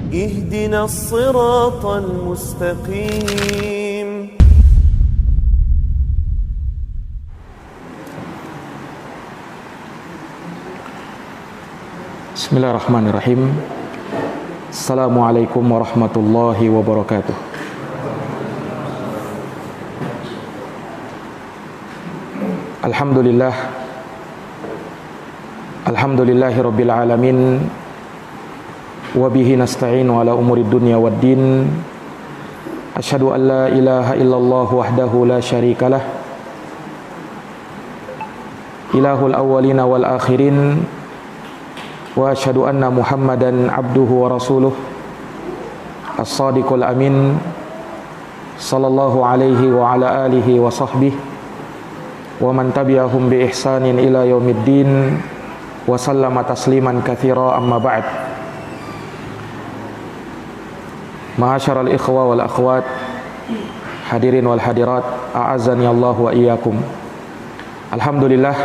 اهدنا الصراط المستقيم. Bismillahirrahmanirrahim. Assalamualaikum warahmatullahi wabarakatuh. Alhamdulillahi rabbil alamin. Wabihi nasta'in ala umurid dunya waddin. Asyhadu an la ilaha illallah wahdahu la syarikalah, ilahul awwalina wal akhirin. Wa asyhadu anna Muhammadan abduhu wa rasuluh as-sadiqul amin, sallallahu alaihi wa ala alihi wa sahbihi wa man tabi'ahum bi ihsanin ila yaumiddin wa sallama tasliman katsira, amma ba'd. Ma'asyaral ikhwa wal akhwat, hadirin wal hadirat, a'azzani Allah wa iyyakum. Alhamdulillah,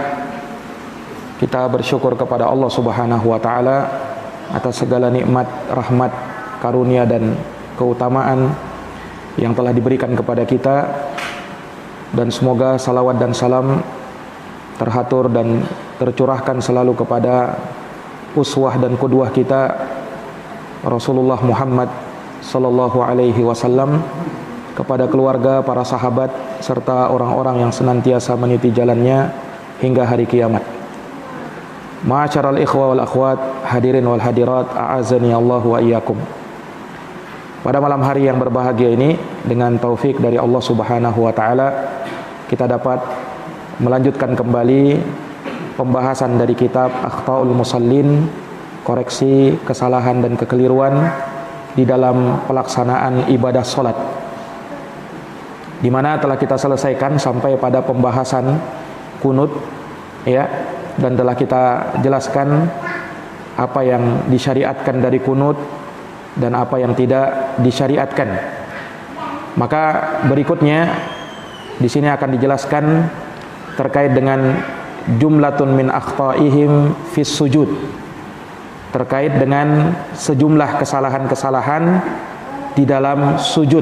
kita bersyukur kepada Allah Subhanahu wa taala atas segala nikmat, rahmat, karunia dan keutamaan yang telah diberikan kepada kita, dan semoga salawat dan salam terhatur dan tercurahkan selalu kepada uswah dan qudwah kita, Rasulullah Muhammad sallallahu alaihi wasallam, kepada keluarga, para sahabat serta orang-orang yang senantiasa meniti jalannya hingga hari kiamat. Ma'asyaral ikhwa wal akhwat, hadirin wal hadirat, a'azani Allah wa iyyakum. Pada malam hari yang berbahagia ini, dengan taufik dari Allah Subhanahu wa taala, kita dapat melanjutkan kembali pembahasan dari kitab Akhtaul Musallin, koreksi kesalahan dan kekeliruan di dalam pelaksanaan ibadah salat, di mana telah kita selesaikan sampai pada pembahasan kunut, ya. Dan telah kita jelaskan apa yang disyariatkan dari kunut dan apa yang tidak disyariatkan. Maka berikutnya di sini akan dijelaskan terkait dengan jumlatun min akhta'ihim fis sujud, terkait dengan sejumlah kesalahan-kesalahan di dalam sujud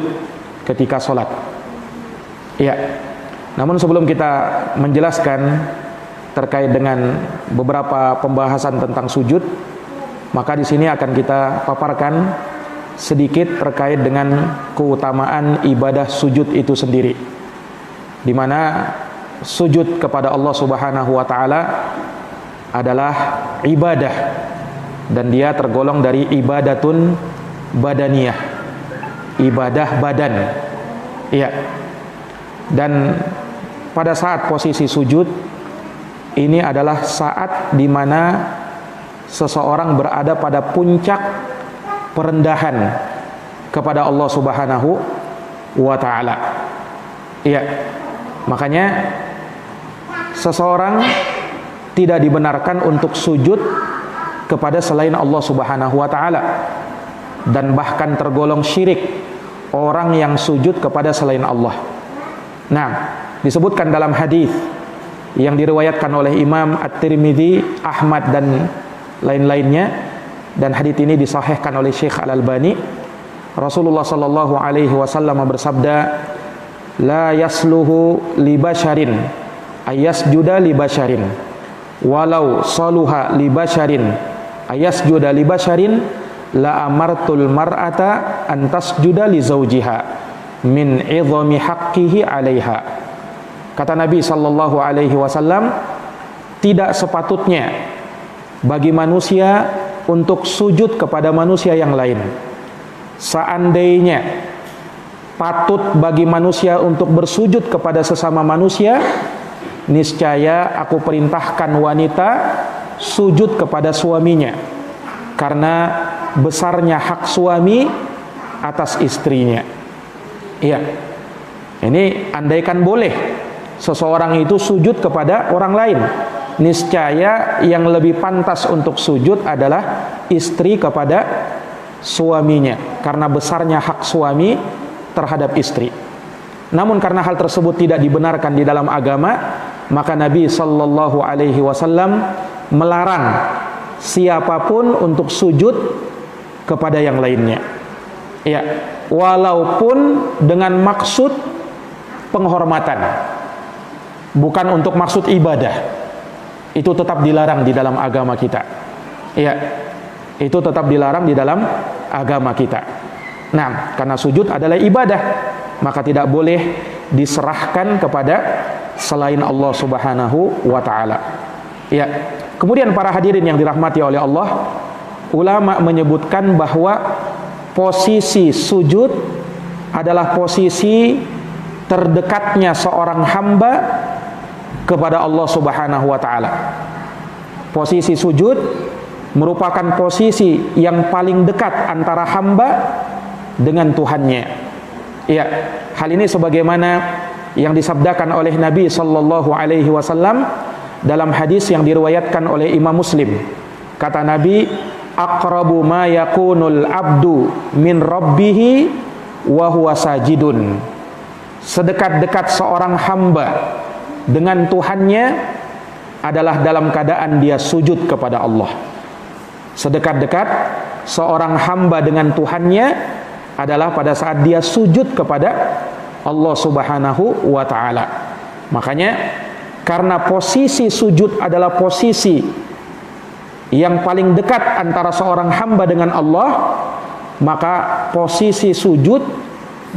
ketika sholat. Ya. Namun sebelum kita menjelaskan terkait dengan beberapa pembahasan tentang sujud, maka di sini akan kita paparkan sedikit terkait dengan keutamaan ibadah sujud itu sendiri, di mana sujud kepada Allah Subhanahu wa taala adalah ibadah, dan dia tergolong dari ibadatun badaniyah, ibadah badan. Iya. Dan pada saat posisi sujud ini adalah saat di mana seseorang berada pada puncak perendahan kepada Allah Subhanahu wa taala. Iya. Makanya seseorang tidak dibenarkan untuk sujud kepada selain Allah Subhanahu wa taala, dan bahkan tergolong syirik orang yang sujud kepada selain Allah. Nah, disebutkan dalam hadis yang diriwayatkan oleh Imam At-Tirmidzi, Ahmad dan lain-lainnya, dan hadits ini disahihkan oleh Syekh Al-Albani. Rasulullah sallallahu alaihi wasallam bersabda, la yasluhu li basharin ayasjuda li basharin walau saluha li basharin ayasjuda li basharin la amartul mar'ata an tasjuda li zawjiha min 'idhami haqqihi 'alaiha. Kata Nabi sallallahu alaihi wasallam, tidak sepatutnya bagi manusia untuk sujud kepada manusia yang lain. Seandainya patut bagi manusia untuk bersujud kepada sesama manusia, niscaya aku perintahkan wanita sujud kepada suaminya, karena besarnya hak suami atas istrinya. Iya. Ini andaikan boleh seseorang itu sujud kepada orang lain, niscaya yang lebih pantas untuk sujud adalah istri kepada suaminya, karena besarnya hak suami terhadap istri. Namun karena hal tersebut tidak dibenarkan di dalam agama, maka Nabi sallallahu alaihi wasallam melarang siapapun untuk sujud kepada yang lainnya. Ya, walaupun dengan maksud penghormatan, bukan untuk maksud ibadah, itu tetap dilarang di dalam agama kita. Ya, itu tetap dilarang di dalam agama kita. Nah, karena sujud adalah ibadah, maka tidak boleh diserahkan kepada selain Allah Subhanahu wa ta'ala. Ya. Kemudian para hadirin yang dirahmati oleh Allah, ulama menyebutkan bahwa posisi sujud adalah posisi terdekatnya seorang hamba kepada Allah Subhanahu wa ta'ala. Posisi sujud merupakan posisi yang paling dekat antara hamba dengan Tuhannya. Ya, hal ini sebagaimana yang disabdakan oleh Nabi sallallahu alaihi wasallam dalam hadis yang diriwayatkan oleh Imam Muslim. Kata Nabi, aqrabu ma yakunul abdu min rabbih wa huwa sajidun. Sedekat-dekat seorang hamba dengan Tuhannya adalah dalam keadaan dia sujud kepada Allah. Sedekat-dekat seorang hamba dengan Tuhannya adalah pada saat dia sujud kepada Allah Subhanahu wa ta'ala. Makanya karena posisi sujud adalah posisi yang paling dekat antara seorang hamba dengan Allah, maka posisi sujud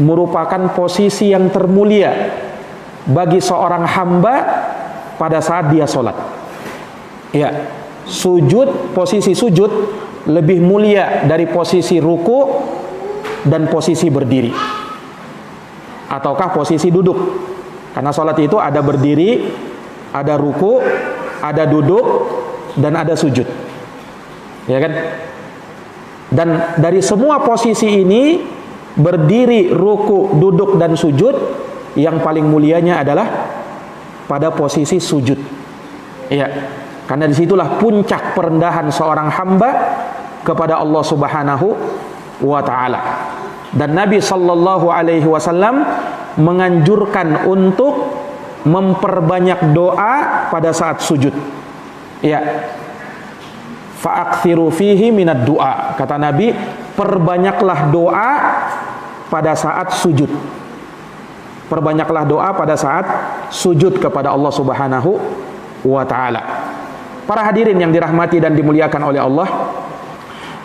merupakan posisi yang termulia bagi seorang hamba pada saat dia sholat. Ya, sujud, posisi sujud lebih mulia dari posisi ruku dan posisi berdiri, ataukah posisi duduk. Karena sholat itu ada berdiri, ada ruku, ada duduk, dan ada sujud, ya kan? Dan dari semua posisi ini, berdiri, ruku, duduk, dan sujud, yang paling mulianya adalah pada posisi sujud. Ya, karena disitulah puncak perendahan seorang hamba kepada Allah Subhanahu wa ta'ala. Dan Nabi sallallahu alaihi wasallam menganjurkan untuk memperbanyak doa pada saat sujud. Ya, fa'akthiru fihi minad du'a. Kata Nabi, perbanyaklah doa pada saat sujud. Perbanyaklah doa pada saat sujud kepada Allah Subhanahu wa ta'ala. Para hadirin yang dirahmati dan dimuliakan oleh Allah,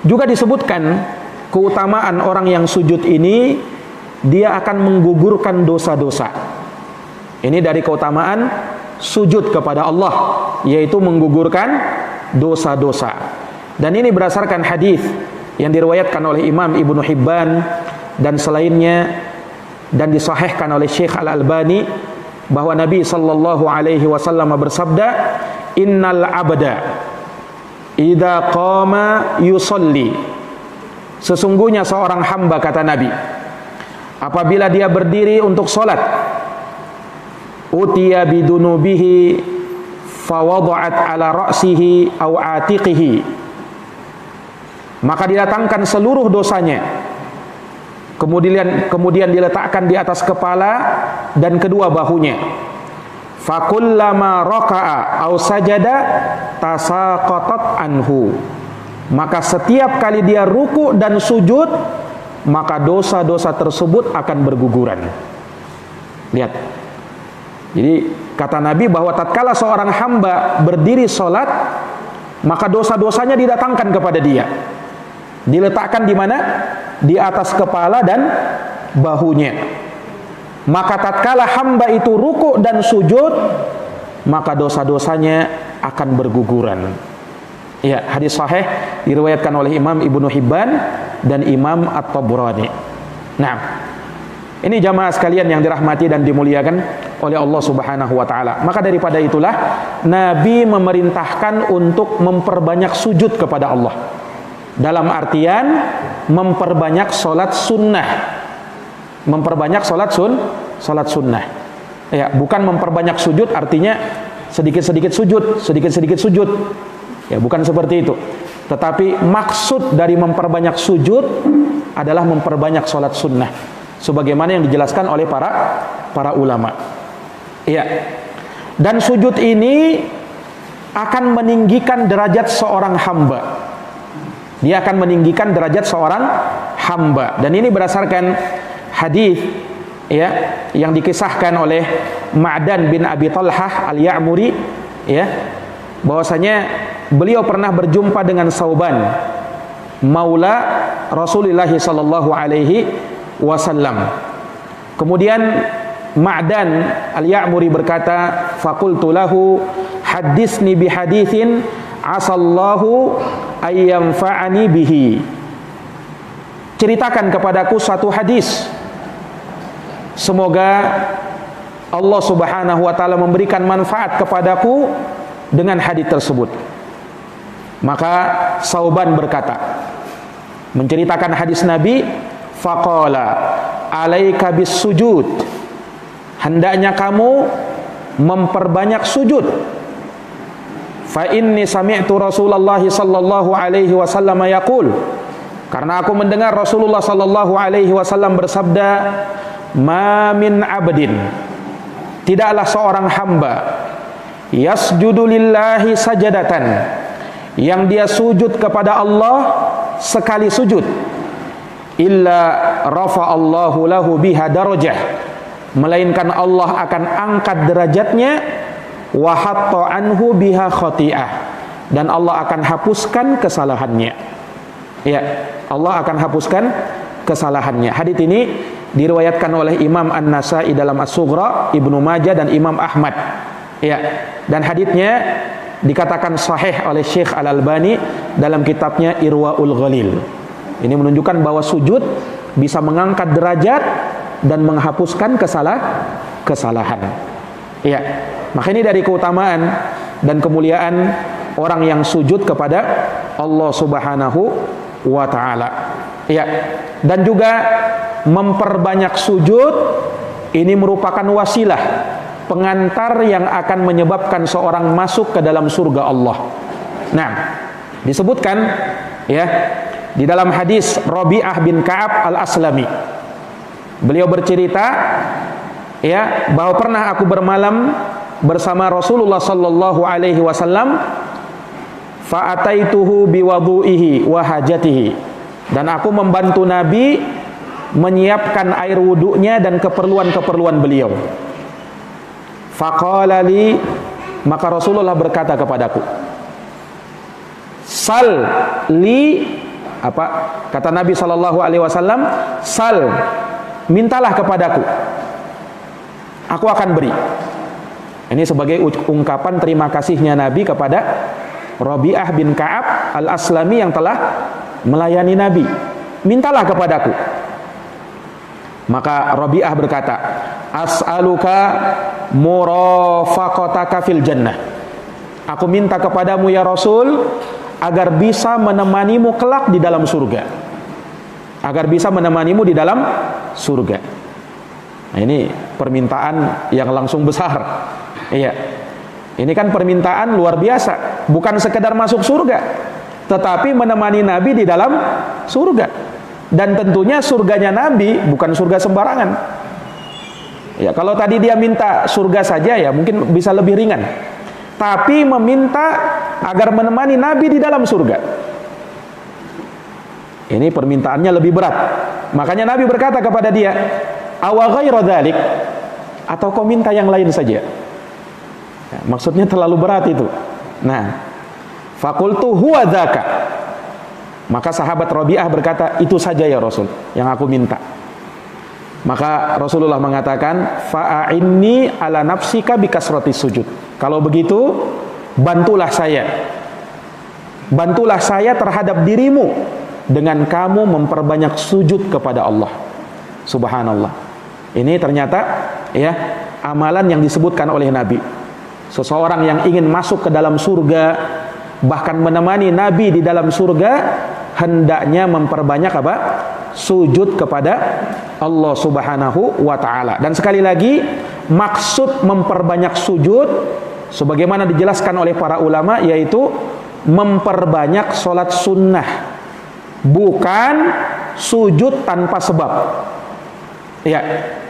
juga disebutkan keutamaan orang yang sujud ini, dia akan menggugurkan dosa-dosa. Ini dari keutamaan sujud kepada Allah, yaitu menggugurkan dosa-dosa. Dan ini berdasarkan hadis yang diriwayatkan oleh Imam Ibnu Hibban dan selainnya, dan disahihkan oleh Syekh Al-Albani, bahwa Nabi sallallahu alaihi wasallam bersabda, innal abda idza qama yusalli. Sesungguhnya seorang hamba, kata Nabi, apabila dia berdiri untuk sholat, utiya bidunubihi fawada'at ala ra'sihi aw atiqihi, maka didatangkan seluruh dosanya, kemudian diletakkan di atas kepala dan kedua bahunya. Fakullama raka'a aw sajada tasaqatat anhu, maka setiap kali dia ruku dan sujud, maka dosa-dosa tersebut akan berguguran. Lihat. Jadi kata Nabi bahwa tatkala seorang hamba berdiri sholat, maka dosa-dosanya didatangkan kepada dia. Diletakkan di mana? Di atas kepala dan bahunya. Maka tatkala hamba itu ruku dan sujud, maka dosa-dosanya akan berguguran. Ya, hadis sahih diriwayatkan oleh Imam Ibnu Hibban dan Imam At-Tabrani. Nah, ini jamaah sekalian yang dirahmati dan dimuliakan oleh Allah Subhanahu wa ta'ala. Maka daripada itulah Nabi memerintahkan untuk memperbanyak sujud kepada Allah. Dalam artian memperbanyak sholat sunnah. Memperbanyak sholat sunnah. Ya, bukan memperbanyak sujud artinya sedikit-sedikit sujud, sedikit-sedikit sujud. Ya, bukan seperti itu. Tetapi maksud dari memperbanyak sujud adalah memperbanyak sholat sunnah, sebagaimana yang dijelaskan oleh para ulama. Iya. Dan sujud ini akan meninggikan derajat seorang hamba. Dia akan meninggikan derajat seorang hamba. Dan ini berdasarkan hadis ya yang dikisahkan oleh Ma'dan bin Abi Talhah Al-Ya'muri ya, bahwasanya beliau pernah berjumpa dengan Sauban maula Rasulullah sallallahu alaihi wasallam. Kemudian Ma'dan Al-Ya'muri berkata, faqultu lahu haditsni bi haditsin asallahu ayyamfa'ani bihi. Ceritakan kepadaku satu hadis, semoga Allah Subhanahu wa taala memberikan manfaat kepadaku dengan hadis tersebut. Maka Sauban berkata, menceritakan hadis Nabi, faqala alaika bis sujud, hendaknya kamu memperbanyak sujud. Fa inni sami'tu Rasulullah sallallahu alaihi wasallam yaqul, karena aku mendengar Rasulullah sallallahu alaihi wasallam bersabda, ma min abdin, tidaklah seorang hamba, yasjudu lillahi sajadatan, yang dia sujud kepada Allah sekali sujud, illa rafa'allahu lahu biha darajah, melainkan Allah akan angkat derajatnya, wa hatta anhu biha khati'ah, dan Allah akan hapuskan kesalahannya. Ya, Allah akan hapuskan kesalahannya. Hadits ini diriwayatkan oleh Imam An-Nasa'i dalam As-Sughra, Ibnu Majah dan Imam Ahmad. Ya, dan haditsnya dikatakan sahih oleh Syekh Al-Albani dalam kitabnya Irwaul Ghalil. Ini menunjukkan bahwa sujud bisa mengangkat derajat dan menghapuskan kesalahan. Ya, maka ini dari keutamaan dan kemuliaan orang yang sujud kepada Allah Subhanahu wa taala. Ya, dan juga memperbanyak sujud ini merupakan wasilah pengantar yang akan menyebabkan seorang masuk ke dalam surga Allah. Nah, disebutkan ya di dalam hadis Rabi'ah bin Ka'ab Al-Aslami, beliau bercerita ya bahwa pernah aku bermalam bersama Rasulullah sallallahu alaihi wasallam, fa ataituhu biwudu'ihi wa hajatihi, dan aku membantu Nabi menyiapkan air wudunya dan keperluan-keperluan beliau. Faqala li, maka Rasulullah berkata kepadaku, sal li, apa kata Nabi sallallahu alaihi wasallam, sal, mintalah kepadaku, aku akan beri. Ini sebagai ungkapan terima kasihnya Nabi kepada Rabi'ah bin Ka'ab Al-Aslami yang telah melayani Nabi. Mintalah kepadaku. Maka Rabi'ah berkata, as'aluka murafaqataka fil jannah. Aku minta kepadamu ya Rasul agar bisa menemanimu kelak di dalam surga. Agar bisa menemanimu di dalam surga. Nah, ini permintaan yang langsung besar. Iya. Ini kan permintaan luar biasa, bukan sekedar masuk surga, tetapi menemani Nabi di dalam surga. Dan tentunya surganya Nabi bukan surga sembarangan. Ya, kalau tadi dia minta surga saja ya mungkin bisa lebih ringan. Tapi meminta agar menemani Nabi di dalam surga. Ini permintaannya lebih berat. Makanya Nabi berkata kepada dia, awa ghairu dzalik, atau kau minta yang lain saja. Nah, maksudnya terlalu berat itu. Nah, faqultu huwa dzaka. Maka sahabat Rabi'ah berkata, itu saja ya Rasul yang aku minta. Maka Rasulullah mengatakan, fa'inni ala nafsika bikasrati sujud. Kalau begitu, bantulah saya. Bantulah saya terhadap dirimu dengan kamu memperbanyak sujud kepada Allah. Subhanallah. Ini ternyata ya amalan yang disebutkan oleh Nabi. Seseorang yang ingin masuk ke dalam surga, bahkan menemani Nabi di dalam surga, hendaknya memperbanyak apa? Sujud kepada Allah Subhanahu wa taala. Dan sekali lagi, maksud memperbanyak sujud sebagaimana dijelaskan oleh para ulama, yaitu memperbanyak sholat sunnah, bukan sujud tanpa sebab. Ya,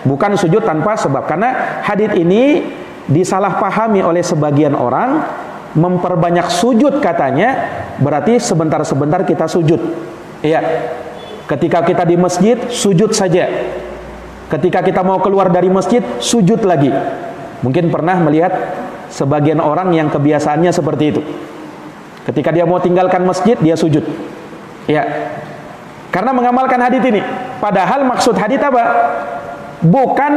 bukan sujud tanpa sebab. Karena hadits ini disalahpahami oleh sebagian orang, memperbanyak sujud katanya berarti sebentar-sebentar kita sujud. Iya. Ketika kita di masjid, sujud saja. Ketika kita mau keluar dari masjid, sujud lagi. Mungkin pernah melihat sebagian orang yang kebiasaannya seperti itu. Ketika dia mau tinggalkan masjid, dia sujud. Ya. Karena mengamalkan hadits ini. Padahal maksud hadits apa? Bukan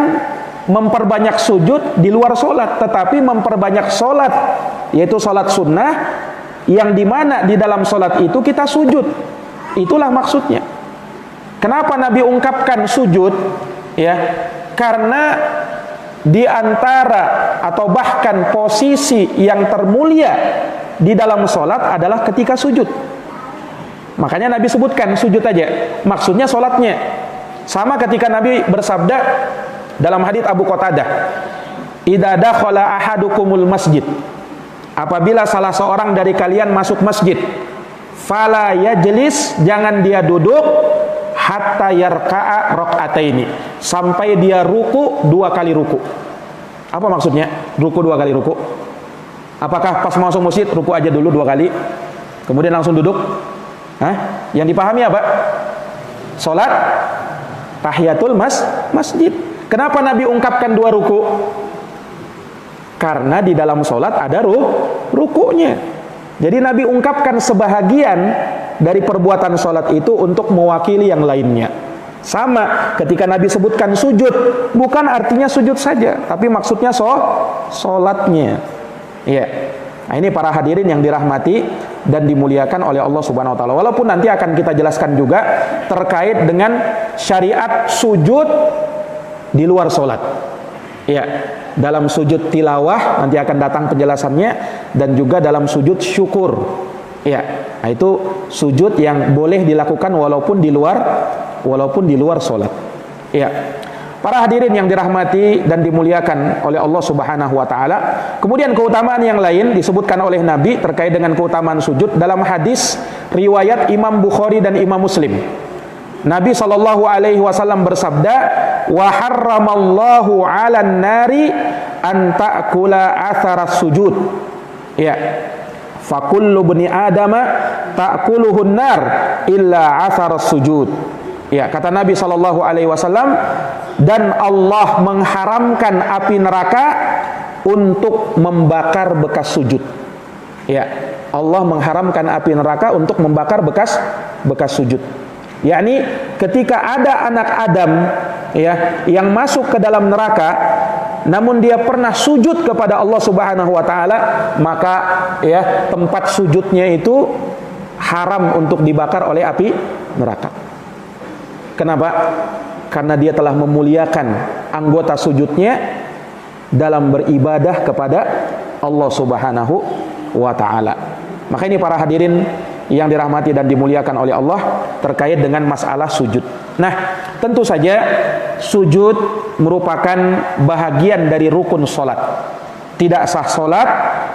memperbanyak sujud di luar sholat, tetapi memperbanyak sholat, yaitu sholat sunnah, yang dimana di dalam sholat itu kita sujud. Itulah maksudnya. Kenapa Nabi ungkapkan sujud? Ya, karena di antara atau bahkan posisi yang termulia di dalam sholat adalah ketika sujud. Makanya Nabi sebutkan sujud aja. Maksudnya sholatnya. Sama ketika Nabi bersabda dalam hadits Abu Qatadah, "Idza dakhala ahadukumul masjid." Apabila salah seorang dari kalian masuk masjid, fala yajlis, jangan dia duduk, hatta yarka'a rakaataini, sampai dia ruku 2 kali ruku. Apa maksudnya ruku 2 kali ruku? Apakah pas masuk masjid ruku aja dulu 2 kali, kemudian langsung duduk? Hah? Yang dipahami apa? Salat tahiyatul masjid. Kenapa Nabi ungkapkan 2 ruku? Karena di dalam salat ada rukunya. Jadi Nabi ungkapkan sebahagian dari perbuatan salat itu untuk mewakili yang lainnya. Sama ketika Nabi sebutkan sujud, bukan artinya sujud saja, tapi maksudnya salatnya. Iya. Nah, ini para hadirin yang dirahmati dan dimuliakan oleh Allah Subhanahu wa taala. Walaupun nanti akan kita jelaskan juga terkait dengan syariat sujud di luar salat. Iya, dalam sujud tilawah nanti akan datang penjelasannya, dan juga dalam sujud syukur. Iya, nah itu sujud yang boleh dilakukan walaupun di luar salat. Iya. Para hadirin yang dirahmati dan dimuliakan oleh Allah Subhanahu wa taala. Kemudian keutamaan yang lain disebutkan oleh Nabi terkait dengan keutamaan sujud dalam hadis riwayat Imam Bukhari dan Imam Muslim. Nabi sallallahu alaihi wasallam bersabda, "Wa harramallahu 'alan nari an ta'kula atharas sujud." Ya. Fa kullu bani adama ta'kuluhun nar illa atharas sujud. Ya, kata Nabi sallallahu alaihi wasallam, dan Allah mengharamkan api neraka untuk membakar bekas sujud. Ya, Allah mengharamkan api neraka untuk membakar bekas sujud. Yakni ketika ada anak Adam ya yang masuk ke dalam neraka, namun dia pernah sujud kepada Allah Subhanahu wa taala, maka ya tempat sujudnya itu haram untuk dibakar oleh api neraka. Kenapa? Karena dia telah memuliakan anggota sujudnya dalam beribadah kepada Allah Subhanahu wa taala. Maka ini para hadirin yang dirahmati dan dimuliakan oleh Allah terkait dengan masalah sujud. Nah, tentu saja sujud merupakan bahagian dari rukun salat. Tidak sah salat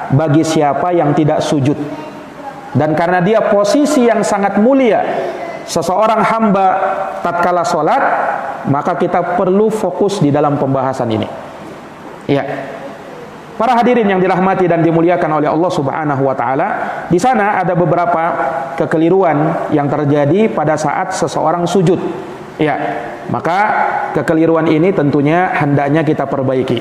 bagi siapa yang tidak sujud. Dan karena dia posisi yang sangat mulia seseorang hamba tatkala salat, maka kita perlu fokus di dalam pembahasan ini. Ya. Para hadirin yang dirahmati dan dimuliakan oleh Allah Subhanahu wa taala, di sana ada beberapa kekeliruan yang terjadi pada saat seseorang sujud. Ya. Maka kekeliruan ini tentunya hendaknya kita perbaiki.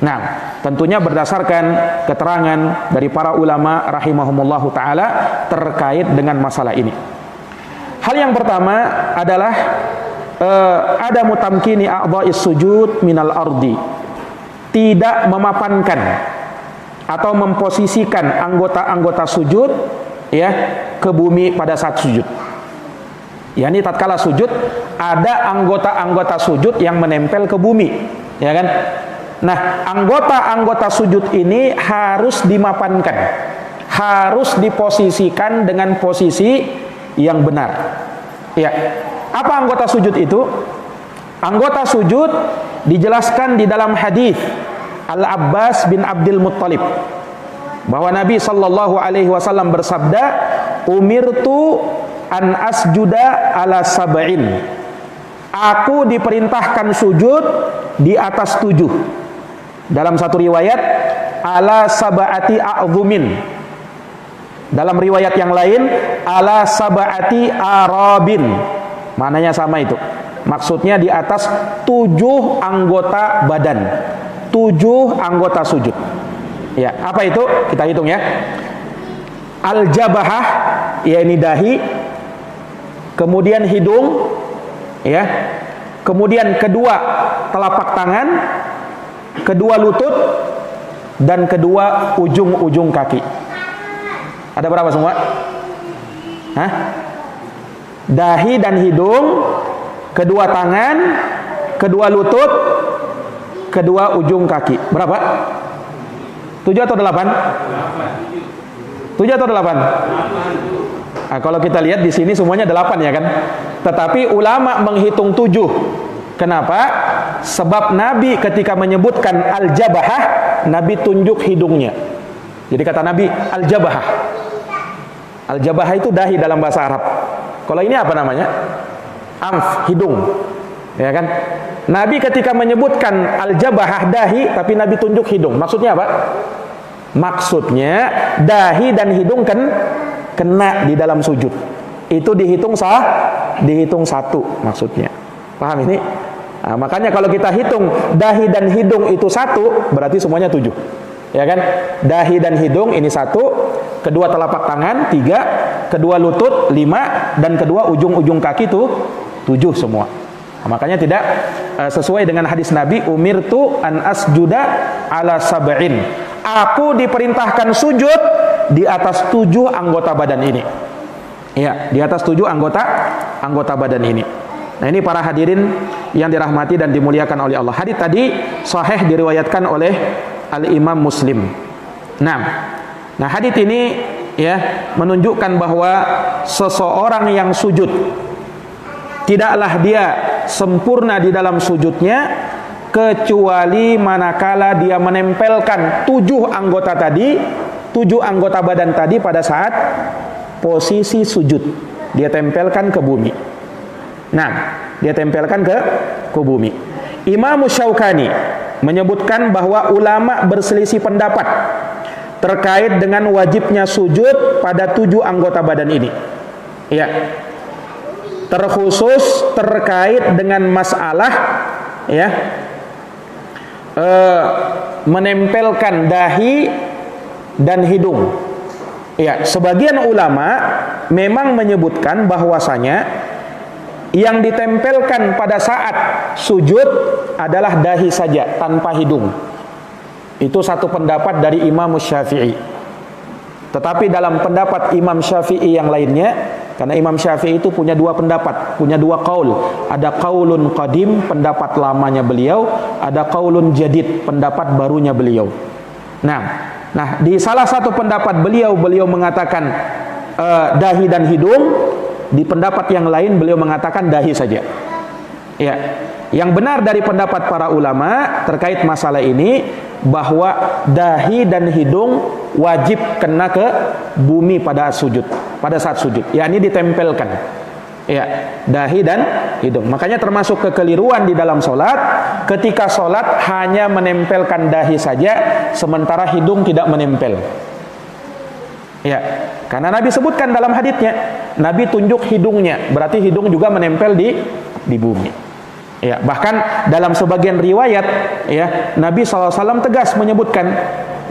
Nah, tentunya berdasarkan keterangan dari para ulama rahimahumullahu taala terkait dengan masalah ini. Hal yang pertama adalah ada mutamkini a'dha'is sujud minal ardi. Tidak memapankan atau memposisikan anggota-anggota sujud ya ke bumi pada saat sujud. Yani tatkala sujud ada anggota-anggota sujud yang menempel ke bumi, ya kan? Nah, anggota-anggota sujud ini harus dimapankan, harus diposisikan dengan posisi yang benar. Ya. Apa anggota sujud itu? Anggota sujud dijelaskan di dalam hadis Al-Abbas bin Abdul Muttalib bahwa Nabi sallallahu alaihi wasallam bersabda, "Umirtu an asjuda ala sab'in." Aku diperintahkan sujud di atas 7. Dalam satu riwayat ala sab'ati a'dhumin. Dalam riwayat yang lain ala sab'ati arabin. Maknanya sama itu. Maksudnya di atas 7 anggota badan. 7 anggota sujud. Ya, apa itu? Kita hitung ya. Al-jabahah, yakni dahi, kemudian hidung, ya. Kemudian kedua telapak tangan, kedua lutut, dan kedua ujung-ujung kaki. Ada berapa semua? Hah? Dahi dan hidung, kedua tangan, kedua lutut, kedua ujung kaki. Berapa? 7 atau 8? 7 atau 8? Nah, kalau kita lihat di sini semuanya 8 ya kan? Tetapi ulama menghitung 7. Kenapa? Sebab Nabi ketika menyebutkan al-jabahah, Nabi tunjuk hidungnya. Jadi kata Nabi al-jabahah. Al-jabahah itu dahi dalam bahasa Arab. Kalau ini apa namanya? Anf, hidung. Ya kan? Nabi ketika menyebutkan al-jabahah dahi, tapi Nabi tunjuk hidung. Maksudnya apa? Maksudnya dahi dan hidung kan kena di dalam sujud. Itu dihitung dihitung 1 maksudnya. Paham ini? Nah, makanya kalau kita hitung dahi dan hidung itu 1, berarti semuanya 7. Ya kan? Dahi dan hidung ini 1, kedua telapak tangan 3, kedua lutut 5, dan kedua ujung-ujung kaki itu 7 semua. Nah, makanya tidak sesuai dengan hadis Nabi, umirtu an asjuda ala sab'in. Aku diperintahkan sujud di atas 7 anggota badan ini. Ya, di atas 7 anggota badan ini. Nah, ini para hadirin yang dirahmati dan dimuliakan oleh Allah. Hadis tadi sahih diriwayatkan oleh Al-Imam Muslim. Nah, hadis ini ya menunjukkan bahwa seseorang yang sujud tidaklah dia sempurna di dalam sujudnya kecuali manakala dia menempelkan 7 anggota tadi, 7 anggota badan tadi pada saat posisi sujud. Dia tempelkan ke bumi. Nah, dia tempelkan ke bumi. Imam Syaukani menyebutkan bahwa ulama berselisih pendapat terkait dengan wajibnya sujud pada 7 anggota badan ini. Ya. Terkhusus terkait dengan masalah ya menempelkan dahi dan hidung. Ya, sebagian ulama memang menyebutkan bahwasanya yang ditempelkan pada saat sujud adalah dahi saja tanpa hidung. Itu satu pendapat dari Imam Syafi'i. Tetapi dalam pendapat Imam Syafi'i yang lainnya, karena Imam Syafi'i itu punya 2 pendapat, punya 2 qaul. Ada qaulun qadim, pendapat lamanya beliau, ada qaulun jadid, pendapat barunya beliau. Nah, di salah satu pendapat beliau mengatakan dahi dan hidung. Di pendapat yang lain beliau mengatakan dahi saja. Ya, yang benar dari pendapat para ulama terkait masalah ini bahwa dahi dan hidung wajib kena ke bumi pada saat sujud. Yakni ditempelkan. Ya, dahi dan hidung. Makanya termasuk kekeliruan di dalam solat ketika solat hanya menempelkan dahi saja sementara hidung tidak menempel. Ya, karena Nabi sebutkan dalam haditsnya, Nabi tunjuk hidungnya, berarti hidung juga menempel di bumi. Ya, bahkan dalam sebagian riwayat, ya, Nabi SAW tegas menyebutkan,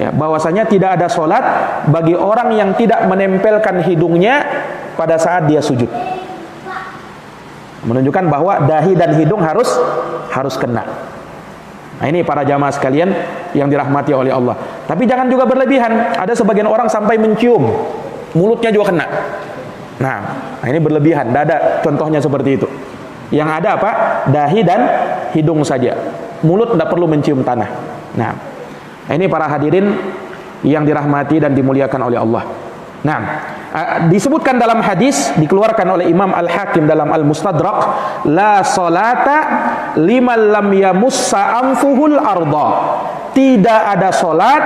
ya, bahwasanya tidak ada solat bagi orang yang tidak menempelkan hidungnya pada saat dia sujud. Menunjukkan bahwa dahi dan hidung harus kena. Nah, ini para jamaah sekalian yang dirahmati oleh Allah. Tapi jangan juga berlebihan. Ada sebagian orang sampai mencium, mulutnya juga kena. Nah, ini berlebihan. Tidak ada contohnya seperti itu. Yang ada apa? Dahi dan hidung saja. Mulut tidak perlu mencium tanah. Nah, ini para hadirin yang dirahmati dan dimuliakan oleh Allah. Nah, disebutkan dalam hadis dikeluarkan oleh Imam Al-Hakim dalam Al-Mustadrak, la salata liman lam yamussa anfuhul arda. Tidak ada salat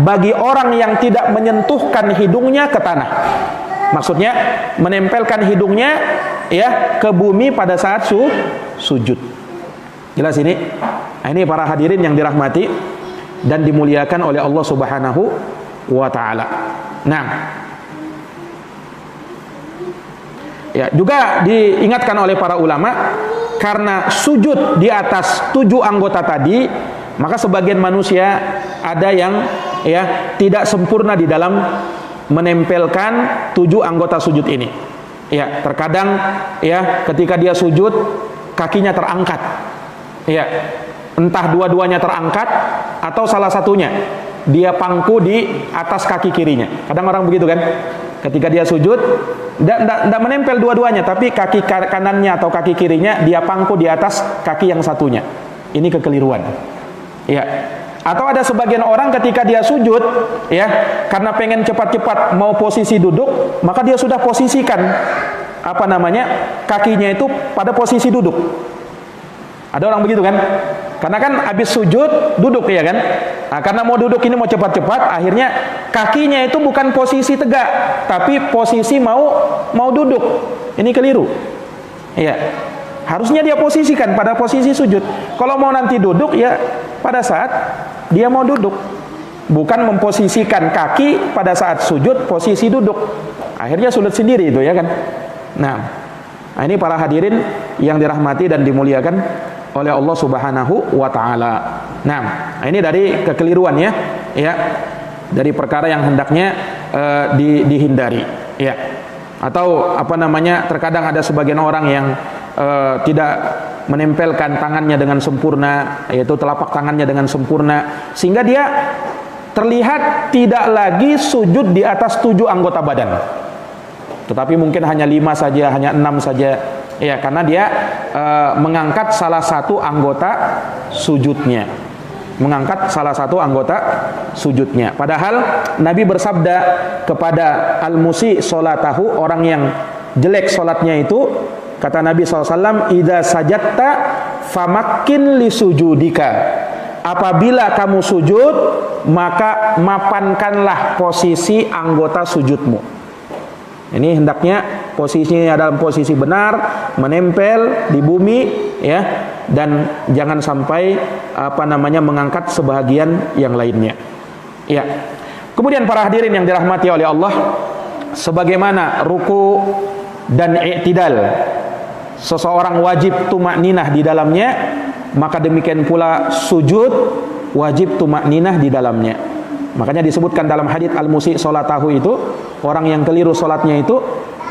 bagi orang yang tidak menyentuhkan hidungnya ke tanah. Maksudnya menempelkan hidungnya ya ke bumi pada saat sujud. Jelas ini? Nah, ini para hadirin yang dirahmati dan dimuliakan oleh Allah Subhanahu wa taala. Nah, Ya, juga diingatkan oleh para ulama, karena sujud di atas 7 anggota tadi, maka sebagian manusia ada yang ya tidak sempurna di dalam menempelkan 7 anggota sujud ini. Ya, terkadang ya ketika dia sujud kakinya terangkat. Ya, entah dua-duanya terangkat atau salah satunya dia pangku di atas kaki kirinya. Kadang orang begitu kan? Ketika dia sujud, tidak menempel dua-duanya, tapi kaki kanannya atau kaki kirinya dia pangku di atas kaki yang satunya. Ini kekeliruan. Ya. Atau ada sebagian orang ketika dia sujud, ya, karena pengen cepat-cepat mau posisi duduk, maka dia sudah posisikan kakinya itu pada posisi duduk. Ada orang begitu kan? Karena kan habis sujud duduk ya kan? Nah, karena mau duduk ini mau cepat-cepat, akhirnya kakinya itu bukan posisi tegak, tapi posisi mau duduk. Ini keliru. Iya. Harusnya dia posisikan pada posisi sujud. Kalau mau nanti duduk ya pada saat dia mau duduk. Bukan memposisikan kaki pada saat sujud posisi duduk. Akhirnya sulit sendiri itu ya kan? Nah, ini para hadirin yang dirahmati dan dimuliakan oleh Allah Subhanahu wa taala. Nah, ini dari kekeliruan ya. Dari perkara yang hendaknya dihindari, ya. Atau terkadang ada sebagian orang yang tidak menempelkan tangannya dengan sempurna, yaitu telapak tangannya dengan sempurna, sehingga dia terlihat tidak lagi sujud di atas 7 anggota badan. Tetapi mungkin hanya 5 saja, hanya 6 saja. Ya, karena dia mengangkat salah satu anggota sujudnya. Mengangkat salah satu anggota sujudnya. Padahal Nabi bersabda kepada al-musi solatahu, orang yang jelek solatnya itu, kata Nabi SAW, idza sajadta famakkin li sujudika. Apabila kamu sujud, maka mapankanlah posisi anggota sujudmu. Ini hendaknya posisinya dalam posisi benar, menempel di bumi, ya, dan jangan sampai mengangkat sebahagian yang lainnya. Ya. Kemudian para hadirin yang dirahmati oleh Allah, sebagaimana ruku dan i'tidal seseorang wajib tumakninah di dalamnya, maka demikian pula sujud wajib tumakninah di dalamnya. Makanya disebutkan dalam hadits al-musi solatahu itu, orang yang keliru solatnya itu,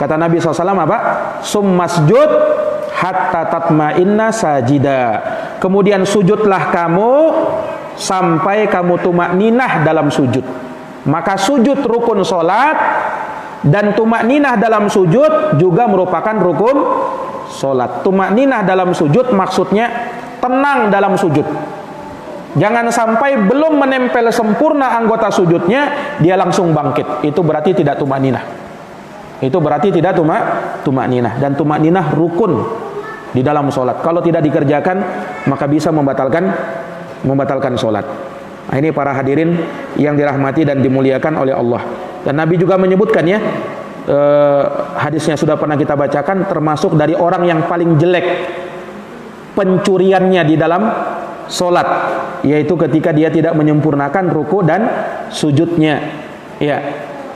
kata Nabi SAW apa? Summasjud hatta tatma'inna sajida. Kemudian sujudlah kamu sampai kamu tumakninah dalam sujud. Maka sujud rukun solat, dan tumakninah dalam sujud juga merupakan rukun solat. Tumakninah dalam sujud maksudnya tenang dalam sujud. Jangan sampai belum menempel sempurna anggota sujudnya dia langsung bangkit. Itu berarti tidak tumakninah. Itu berarti tidak tumakninah. Dan tumakninah rukun di dalam solat. Kalau tidak dikerjakan maka bisa membatalkan solat. Nah, ini para hadirin yang dirahmati dan dimuliakan oleh Allah. Dan Nabi juga menyebutkan ya, hadisnya sudah pernah kita bacakan, termasuk dari orang yang paling jelek pencuriannya di dalam solat, yaitu ketika dia tidak menyempurnakan ruku dan sujudnya. Ya,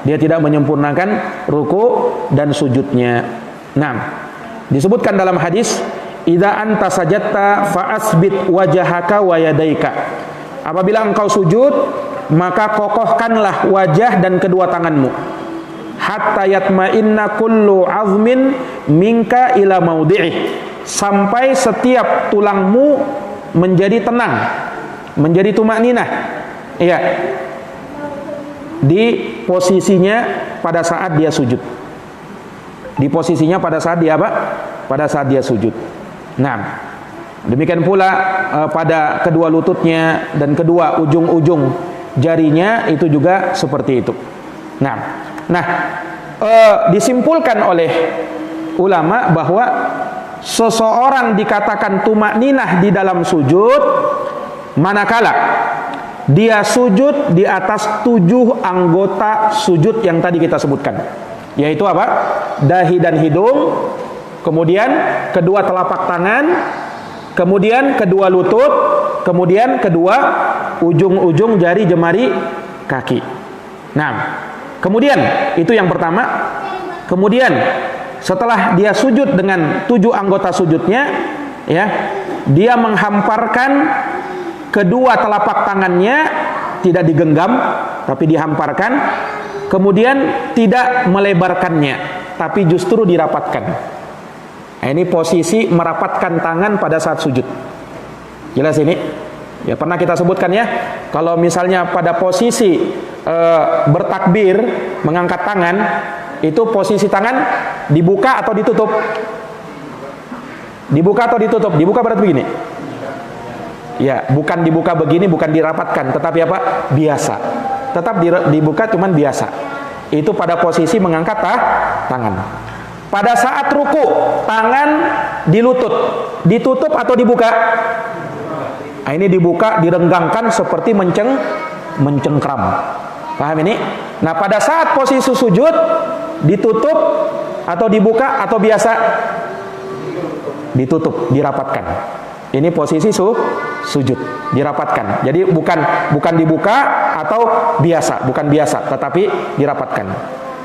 dia tidak menyempurnakan ruku dan sujudnya. Nah, disebutkan dalam hadis, idza anta sajadta fa asbit wajhaka wa yadaika. Apabila engkau sujud, maka kokohkanlah wajah dan kedua tanganmu. Hatta yatma'inna kullu azmin minka ila maudhi'ih. Sampai setiap tulangmu menjadi tenang, menjadi tumakninah. Iya. Di posisinya pada saat dia sujud. Di posisinya pada saat dia apa? Pada saat dia sujud. Nah, demikian pula pada kedua lututnya dan kedua ujung-ujung jarinya itu juga seperti itu. Nah, disimpulkan oleh ulama bahwa seseorang dikatakan tumakninah di dalam sujud manakala dia sujud di atas 7 anggota sujud yang tadi kita sebutkan, yaitu apa? Dahi dan hidung, kemudian kedua telapak tangan, kemudian kedua lutut, kemudian kedua ujung-ujung jari jemari kaki. Nah, kemudian itu yang pertama. Kemudian setelah dia sujud dengan 7 anggota sujudnya, ya, dia menghamparkan kedua telapak tangannya, tidak digenggam tapi dihamparkan, kemudian tidak melebarkannya tapi justru dirapatkan. Nah, ini posisi merapatkan tangan pada saat sujud. Jelas ini? Ya, pernah kita sebutkan ya, kalau misalnya pada posisi bertakbir, mengangkat tangan, itu posisi tangan dibuka atau ditutup? Dibuka atau ditutup? Dibuka berarti begini. Ya, bukan dibuka begini, bukan dirapatkan, tetapi apa? Biasa. Tetap dibuka, cuman biasa. Itu pada posisi mengangkat tangan. Pada saat ruku, tangan di lutut, ditutup atau dibuka? Nah, ini dibuka, direnggangkan seperti mencengkram. Paham ini? Nah, pada saat posisi sujud, ditutup atau dibuka atau biasa? Ditutup, dirapatkan. Ini posisi sujud, dirapatkan. Jadi bukan dibuka atau biasa, bukan biasa, tetapi dirapatkan.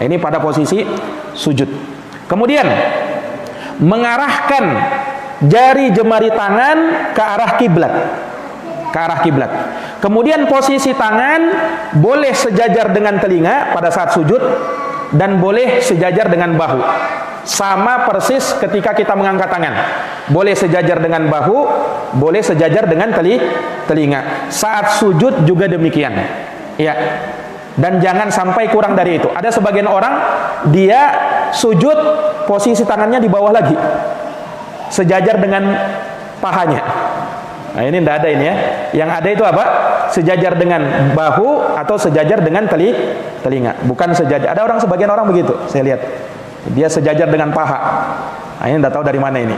Ini pada posisi sujud. Kemudian mengarahkan jari jemari tangan ke arah kiblat. Ke arah kiblat. Kemudian posisi tangan boleh sejajar dengan telinga pada saat sujud dan boleh sejajar dengan bahu. Sama persis ketika kita mengangkat tangan. Boleh sejajar dengan bahu, boleh sejajar dengan telinga. Saat sujud juga demikian. Ya. Dan jangan sampai kurang dari itu. Ada sebagian orang dia sujud posisi tangannya di bawah lagi. Sejajar dengan pahanya. Nah, ini tidak ada ini ya. Yang ada itu apa? Sejajar dengan bahu atau sejajar dengan telinga. Bukan sejajar. Ada sebagian orang begitu, saya lihat. Dia sejajar dengan paha. Nah, ini tidak tahu dari mana ini.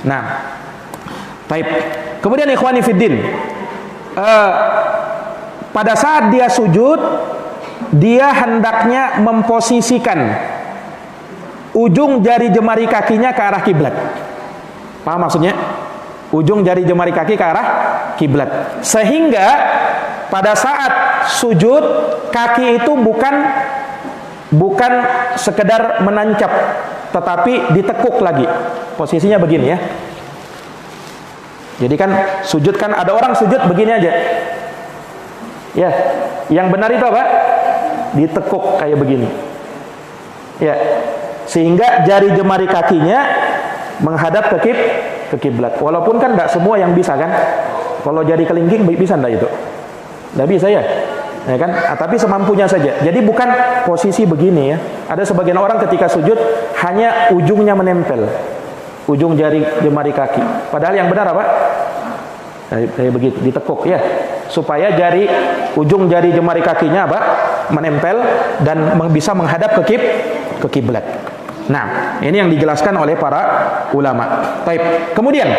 Nah, baik. Kemudian ikhwani fiddin, pada saat dia sujud, dia hendaknya memposisikan ujung jari jemari kakinya ke arah kiblat. Paham maksudnya? Ujung jari jemari kaki ke arah kiblat. Sehingga pada saat sujud, kaki itu bukan sekedar menancap, tetapi ditekuk lagi. Posisinya begini ya. Jadi kan sujud kan ada orang sujud begini aja. Ya, yang benar itu apa? Ditekuk kayak begini. Ya, sehingga jari jemari kakinya menghadap ke kiblat. Walaupun kan tidak semua yang bisa kan. Kalau jari kelingking bisa enggak itu? Tidak bisa ya. Ya kan? Tapi semampunya saja. Jadi bukan posisi begini ya. Ada sebagian orang ketika sujud hanya ujungnya menempel, ujung jari jemari kaki. Padahal yang benar apa? Kayak begitu, ditekuk ya, supaya ujung jari jemari kakinya apa? Menempel dan bisa menghadap ke kiblat. Nah, ini yang dijelaskan oleh para ulama. Baik. Kemudian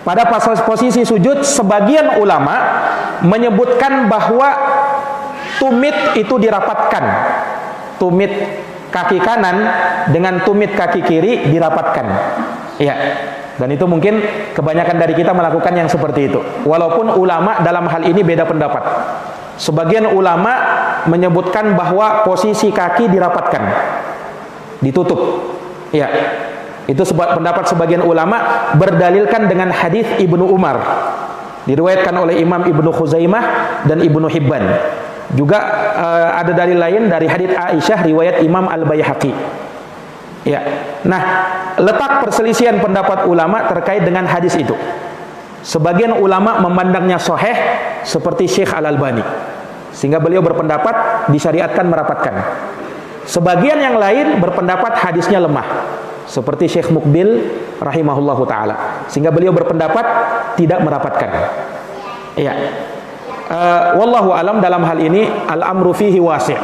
pada posisi sujud, sebagian ulama menyebutkan bahwa tumit itu dirapatkan. Tumit kaki kanan dengan tumit kaki kiri dirapatkan. Iya. Dan itu mungkin kebanyakan dari kita melakukan yang seperti itu. Walaupun ulama dalam hal ini beda pendapat. Sebagian ulama menyebutkan bahwa posisi kaki dirapatkan, ditutup. Iya. Itu pendapat sebagian ulama berdalilkan dengan hadis Ibnu Umar. Diriwayatkan oleh Imam Ibnu Khuzaimah dan Ibnu Hibban. Juga ada dalil lain dari hadis Aisyah riwayat Imam Al-Baihaqi. Ya. Nah, letak perselisihan pendapat ulama terkait dengan hadis itu. Sebagian ulama memandangnya sahih seperti Syekh Al-Albani, sehingga beliau berpendapat disyariatkan merapatkan. Sebagian yang lain berpendapat hadisnya lemah, seperti Syekh Mukbil rahimahullahu taala, sehingga beliau berpendapat tidak merapatkan. Iya. Wallahu alam, dalam hal ini al-amru fihi wasi'.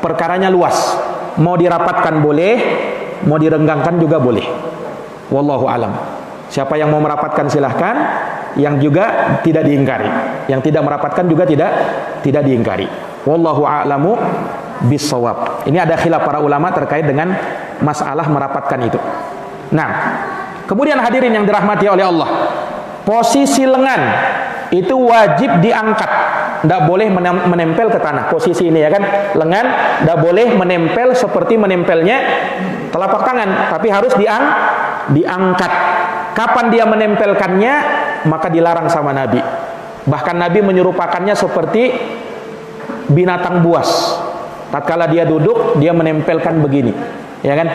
Perkaranya luas. Mau dirapatkan boleh, mau direnggangkan juga boleh. Wallahu alam. Siapa yang mau merapatkan silahkan, yang juga tidak diingkari. Yang tidak merapatkan juga tidak diingkari. Wallahu a'lamu bis-shawab. Ini ada khilaf para ulama terkait dengan masalah merapatkan itu. Nah, kemudian hadirin yang dirahmati oleh Allah, posisi lengan itu wajib diangkat, tidak boleh menempel ke tanah. Posisi ini ya kan, lengan tidak boleh menempel seperti menempelnya telapak tangan, tapi harus diangkat. Kapan dia menempelkannya, maka dilarang sama Nabi. Bahkan Nabi menyerupakannya seperti binatang buas. Tatkala dia duduk, dia menempelkan begini, ya kan?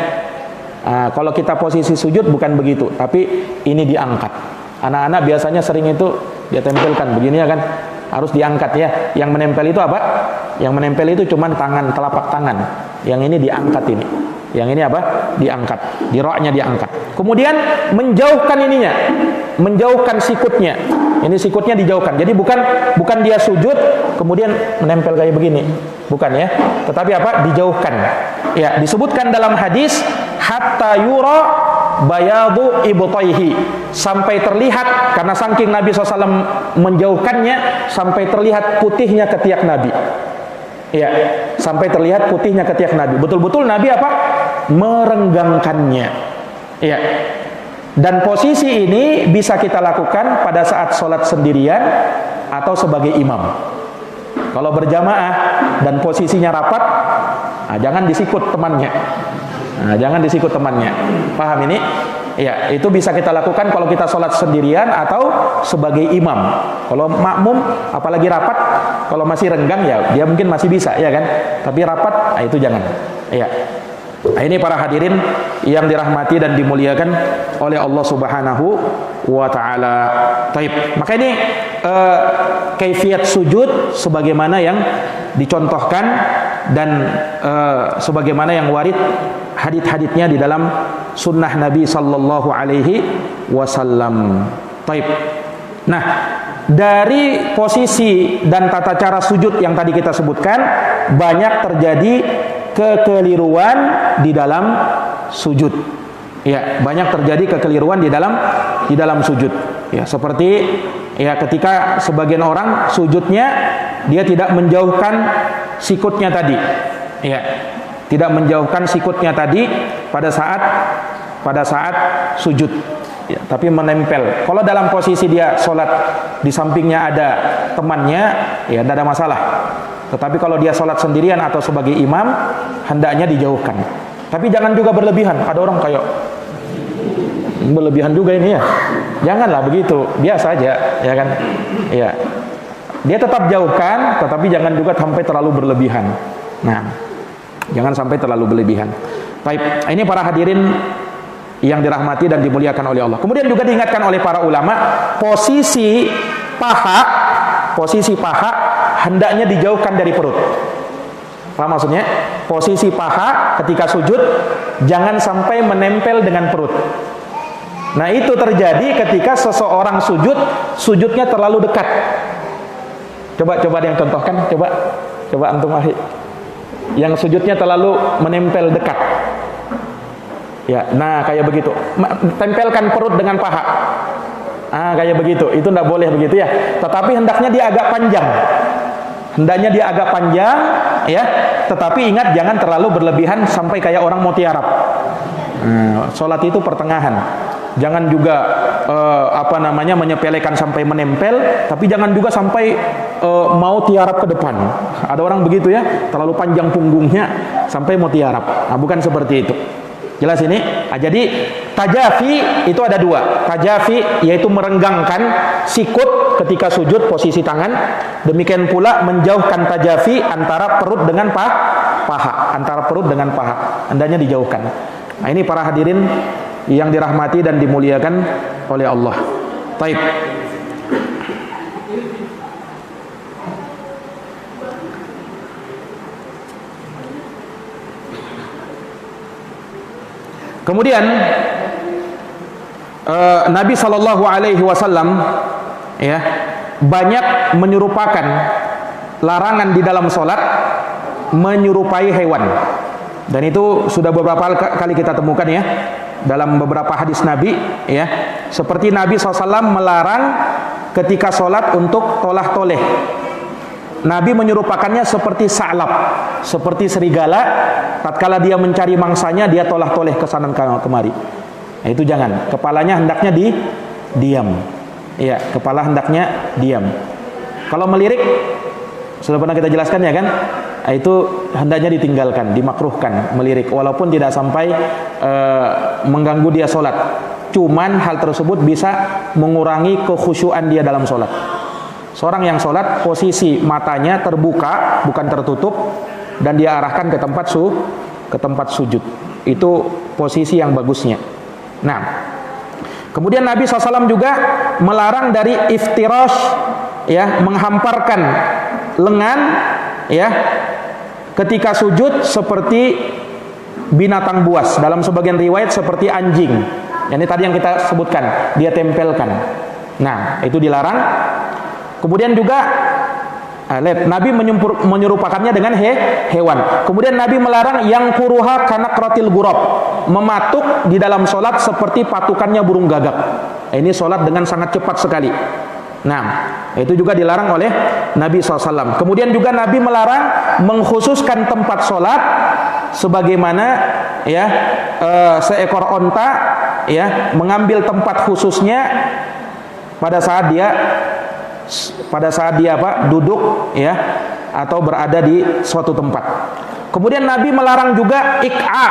Kalau kita posisi sujud bukan begitu, tapi ini diangkat. Anak-anak biasanya sering itu dia tempelkan begini, ya kan? Harus diangkat ya. Yang menempel itu apa? Yang menempel itu cuman tangan, telapak tangan. Yang ini diangkat ini. Yang ini apa? Diangkat. Diroknya diangkat. Kemudian menjauhkan ininya, menjauhkan sikutnya. Ini sikutnya dijauhkan. Jadi bukan dia sujud kemudian menempel kayak begini. Bukan ya. Tetapi apa? Dijauhkan. Ya, disebutkan dalam hadis hatta yura bayadu ibtaihi, sampai terlihat, karena saking Nabi SAW menjauhkannya, sampai terlihat putihnya ketiak Nabi. Ya, sampai terlihat putihnya ketiak Nabi. Betul-betul Nabi apa? Merenggangkannya. Ya. Dan posisi ini bisa kita lakukan pada saat sholat sendirian atau sebagai imam. Kalau berjamaah dan posisinya rapat, jangan disikut temannya. Jangan disikut temannya. Paham ini? Ya, itu bisa kita lakukan kalau kita sholat sendirian atau sebagai imam. Kalau makmum, apalagi rapat, kalau masih renggang ya dia mungkin masih bisa, ya kan? Tapi rapat, itu jangan. Ya. Ini para hadirin yang dirahmati dan dimuliakan oleh Allah Subhanahu wa taala. Taib. Maka ini kaifiat sujud sebagaimana yang dicontohkan dan sebagaimana yang warid hadits-haditsnya di dalam sunnah Nabi sallallahu alaihi wasallam. Taib. Nah, dari posisi dan tata cara sujud yang tadi kita sebutkan, banyak terjadi kekeliruan di dalam sujud. Ya, banyak terjadi kekeliruan di dalam sujud. Ya, seperti ya ketika sebagian orang sujudnya dia tidak menjauhkan sikutnya tadi. Ya, tidak menjauhkan sikutnya tadi pada saat sujud. Ya, tapi menempel. Kalau dalam posisi dia sholat di sampingnya ada temannya, ya tidak ada masalah. Tetapi kalau dia sholat sendirian atau sebagai imam, hendaknya dijauhkan. Tapi jangan juga berlebihan. Ada orang kayak berlebihan juga ini ya. Janganlah begitu, biasa aja, ya kan? Ya, dia tetap jauhkan, tetapi jangan juga sampai terlalu berlebihan. Nah, jangan sampai terlalu berlebihan. Baik, ini para hadirin yang dirahmati dan dimuliakan oleh Allah. Kemudian juga diingatkan oleh para ulama, posisi paha hendaknya dijauhkan dari perut. Apa maksudnya? Posisi paha ketika sujud jangan sampai menempel dengan perut. Nah, itu terjadi ketika seseorang sujudnya terlalu dekat. Coba ada yang contohkan, coba antum ahli. Yang sujudnya terlalu menempel dekat. Ya, nah kayak begitu. Tempelkan perut dengan paha. Kayak begitu. Itu tidak boleh begitu ya. Tetapi hendaknya dia agak panjang. Ya. Tetapi ingat jangan terlalu berlebihan sampai kayak orang mau tiarap. Sholat itu pertengahan. Jangan juga menyepelekan sampai menempel, tapi jangan juga sampai mau tiarap ke depan. Ada orang begitu ya, terlalu panjang punggungnya sampai mau tiarap. Bukan seperti itu. Jelas ini? Jadi tajafi itu ada dua. Tajafi yaitu merenggangkan sikut ketika sujud posisi tangan. Demikian pula menjauhkan tajafi antara perut dengan paha. Antara perut dengan paha. Hendaknya dijauhkan. Nah, ini para hadirin yang dirahmati dan dimuliakan oleh Allah. Taib. Kemudian Nabi Shallallahu Alaihi Wasallam ya banyak menyerupakan larangan di dalam sholat menyerupai hewan, dan itu sudah beberapa kali kita temukan ya dalam beberapa hadis Nabi ya, seperti Nabi SAW melarang ketika sholat untuk tolah-toleh. Nabi menyerupakannya seperti sa'lab, seperti serigala. Tatkala dia mencari mangsanya, dia tolah-toleh ke sana kemari. Nah, itu jangan. Kepalanya hendaknya diam. Iya, kepala hendaknya diam. Kalau melirik, sudah pernah kita jelaskan ya kan? itu hendaknya ditinggalkan, dimakruhkan melirik walaupun tidak sampai mengganggu dia sholat. Cuman hal tersebut bisa mengurangi kekhusyuan dia dalam sholat. Seorang yang sholat posisi matanya terbuka bukan tertutup dan dia arahkan ke tempat sujud. Itu posisi yang bagusnya. Nah, kemudian Nabi SAW juga melarang dari iftirash, ya, menghamparkan lengan, ya, ketika sujud seperti binatang buas. Dalam sebagian riwayat seperti anjing. Ini tadi yang kita sebutkan, dia tempelkan. Nah, itu dilarang. Kemudian juga Nabi menyerupakannya dengan hewan. Kemudian Nabi melarang yang kuruha karena krotil gurab, mematuk di dalam sholat seperti patukannya burung gagak. Ini sholat dengan sangat cepat sekali. Nah, itu juga dilarang oleh Nabi SAW. Kemudian juga Nabi melarang mengkhususkan tempat sholat sebagaimana, ya, seekor onta, ya, mengambil tempat khususnya pada saat dia duduk, ya, atau berada di suatu tempat. Kemudian Nabi melarang juga ik'a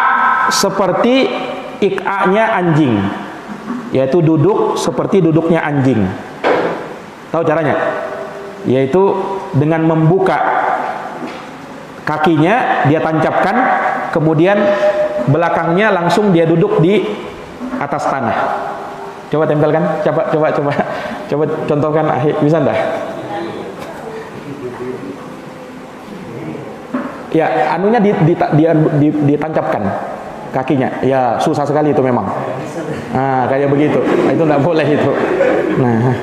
seperti ik'anya anjing, yaitu duduk seperti duduknya anjing. Tahu caranya? Yaitu dengan membuka kakinya, dia tancapkan, kemudian belakangnya langsung dia duduk di atas tanah. Coba tempelkan, coba contohkan, bisa enggak? Ya, anunya ditancapkan kakinya. Ya, susah sekali itu memang. Nah, kayak begitu. Itu enggak boleh itu. Nah,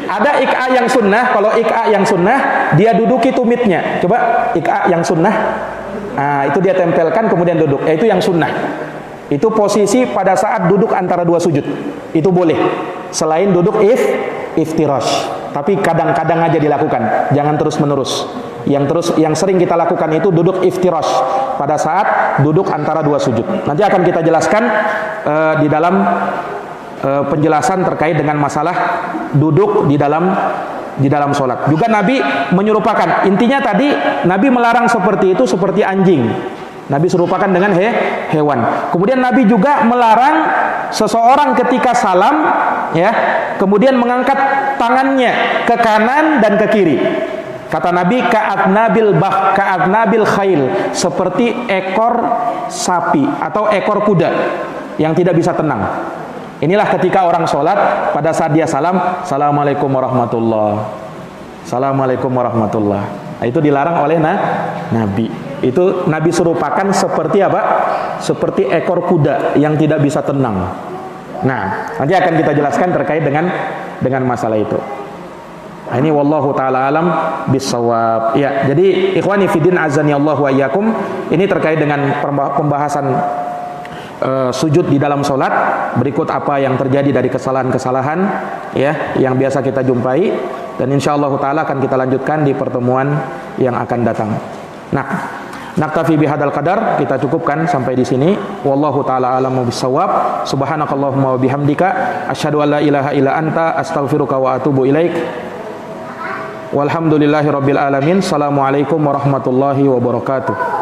ada ik'a yang sunnah. Kalau ik'a yang sunnah, dia duduki tumitnya. Coba ik'a yang sunnah. Nah, itu dia tempelkan kemudian duduk. Itu yang sunnah. Itu posisi pada saat duduk antara dua sujud. Itu boleh. Selain duduk iftirash. Tapi kadang-kadang aja dilakukan. Jangan terus-menerus. Yang sering kita lakukan itu duduk iftirash pada saat duduk antara dua sujud. Nanti akan kita jelaskan di dalam penjelasan terkait dengan masalah duduk di dalam sholat. Juga Nabi menyerupakan. Intinya tadi Nabi melarang seperti itu, seperti anjing. Nabi serupakan dengan hewan. Kemudian Nabi juga melarang seseorang ketika salam, ya, kemudian mengangkat tangannya ke kanan dan ke kiri. Kata Nabi, ka'adnabil khail, seperti ekor sapi atau ekor kuda yang tidak bisa tenang. Inilah ketika orang sholat, pada saat dia salam, Assalamualaikum warahmatullahi, Assalamualaikum warahmatullahi. Nah, itu dilarang oleh Nabi. Itu Nabi serupakan seperti apa? Seperti ekor kuda yang tidak bisa tenang. Nah, nanti akan kita jelaskan terkait dengan masalah itu. Nah, ini wallahu taala alam bissawab. Ya, jadi ikhwani fiddin azani Allah wa iyyakum, ini terkait dengan pembahasan sujud di dalam sholat. Berikut apa yang terjadi dari kesalahan-kesalahan, ya, yang biasa kita jumpai, dan insyaallah taala akan kita lanjutkan di pertemuan yang akan datang. Nah, naktafi bihadzal qadar, kita cukupkan sampai di sini. Wallahu taala a'lamu bissawab. Subhanakallahumma wa bihamdika asyhadu an la ilaha illa anta astaghfiruka wa atubu ilaik. Walhamdulillahirabbil alamin. Assalamualaikum warahmatullahi wabarakatuh.